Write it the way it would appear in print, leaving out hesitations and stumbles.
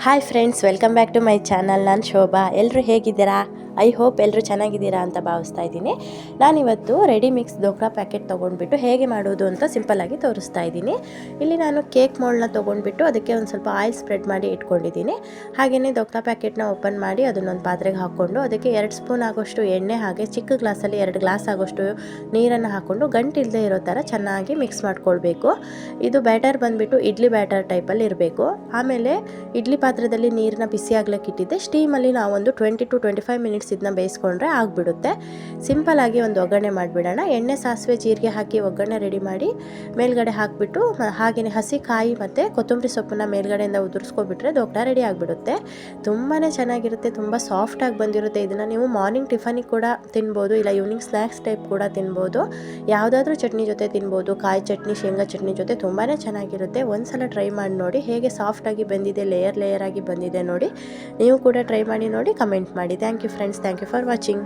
Hi friends, welcome back to my channel. ನಾನು ಶೋಭಾ. ಎಲ್ಲರೂ ಹೇಗಿದ್ದೀರಾ? ಐ ಹೋಪ್ ಎಲ್ಲರೂ ಚೆನ್ನಾಗಿದ್ದೀರಾ ಅಂತ ಭಾವಿಸ್ತಾ ಇದ್ದೀನಿ. ನಾನಿವತ್ತು ರೆಡಿ ಮಿಕ್ಸ್ ದೋಕ್ರಾ ಪ್ಯಾಕೆಟ್ ತೊಗೊಂಡ್ಬಿಟ್ಟು ಹೇಗೆ ಮಾಡೋದು ಅಂತ ಸಿಂಪಲ್ಲಾಗಿ ತೋರಿಸ್ತಾ ಇದ್ದೀನಿ. ಇಲ್ಲಿ ನಾನು ಕೇಕ್ ಮೋಲ್ಡ್ನ ತೊಗೊಂಡ್ಬಿಟ್ಟು ಅದಕ್ಕೆ ಒಂದು ಸ್ವಲ್ಪ ಆಯಿಲ್ ಸ್ಪ್ರೆಡ್ ಮಾಡಿ ಇಟ್ಕೊಂಡಿದ್ದೀನಿ. ಹಾಗೆಯೇ ದೋಕ್ರಾ ಪ್ಯಾಕೆಟ್ನ ಓಪನ್ ಮಾಡಿ ಅದನ್ನೊಂದು ಪಾತ್ರೆಗೆ ಹಾಕ್ಕೊಂಡು ಅದಕ್ಕೆ 2 ಸ್ಪೂನ್ ಆಗೋಷ್ಟು ಎಣ್ಣೆ, ಹಾಗೆ ಚಿಕ್ಕ ಗ್ಲಾಸಲ್ಲಿ 2 ಗ್ಲಾಸ್ ಆಗೋಷ್ಟು ನೀರನ್ನು ಹಾಕ್ಕೊಂಡು ಗಂಟಿಲ್ಲದೆ ಇರೋ ಥರ ಚೆನ್ನಾಗಿ ಮಿಕ್ಸ್ ಮಾಡ್ಕೊಳ್ಬೇಕು. ಇದು ಬ್ಯಾಟರ್ ಬಂದುಬಿಟ್ಟು ಇಡ್ಲಿ ಬ್ಯಾಟರ್ ಟೈಪಲ್ಲಿ ಇರಬೇಕು. ಆಮೇಲೆ ಇಡ್ಲಿ ಪಾತ್ರದಲ್ಲಿ ನೀರನ್ನ ಬಿಸಿ ಆಗ್ಲಿಕ್ಕೆ ಇಟ್ಟಿದ್ದೆ. ಸ್ಟೀಮಲ್ಲಿ ನಾವೊಂದು 20 to 25 ಮಿನಿಟ್ಸ್ ಇದನ್ನ ಬೇಯಿಸ್ಕೊಂಡ್ರೆ ಆಗಿಬಿಡುತ್ತೆ. ಸಿಂಪಲ್ಲಾಗಿ ಒಂದು ಒಗ್ಗರಣೆ ಮಾಡಿಬಿಡೋಣ. ಎಣ್ಣೆ, ಸಾಸಿವೆ, ಜೀರಿಗೆ ಹಾಕಿ ಒಗ್ಗರಣೆ ರೆಡಿ ಮಾಡಿ ಮೇಲ್ಗಡೆ ಹಾಕಿಬಿಟ್ಟು ಹಾಗೆಯೇ ಹಸಿ ಕಾಯಿ ಮತ್ತು ಕೊತ್ತಂಬರಿ ಸೊಪ್ಪನ್ನ ಮೇಲ್ಗಡೆಯಿಂದ ಉದುರಿಸ್ಕೊಬಿಟ್ರೆ ದೋಕ್ರಾ ರೆಡಿ ಆಗಿಬಿಡುತ್ತೆ. ತುಂಬಾ ಚೆನ್ನಾಗಿರುತ್ತೆ, ತುಂಬ ಸಾಫ್ಟಾಗಿ ಬಂದಿರುತ್ತೆ. ಇದನ್ನು ನೀವು ಮಾರ್ನಿಂಗ್ ಟಿಫನಿಗೆ ಕೂಡ ತಿನ್ಬೋದು, ಇಲ್ಲ ಈವ್ನಿಂಗ್ ಸ್ನ್ಯಾಕ್ಸ್ ಟೈಪ್ ಕೂಡ ತಿನ್ಬೋದು. ಯಾವುದಾದ್ರೂ ಚಟ್ನಿ ಜೊತೆ ತಿನ್ಬೋದು. ಕಾಯಿ ಚಟ್ನಿ, ಶೇಂಗಾ ಚಟ್ನಿ ಜೊತೆ ತುಂಬಾ ಚೆನ್ನಾಗಿರುತ್ತೆ. ಒಂದ್ಸಲ ಟ್ರೈ ಮಾಡಿ ನೋಡಿ ಹೇಗೆ ಸಾಫ್ಟಾಗಿ ಬಂದಿದೆ, ಲೇಯರ್ ಆಗಿ ಬಂದಿದೆ ನೋಡಿ. ನೀವು ಕೂಡ ಟ್ರೈ ಮಾಡಿ ನೋಡಿ, ಕಮೆಂಟ್ ಮಾಡಿ. Thank you friends, thank you for watching.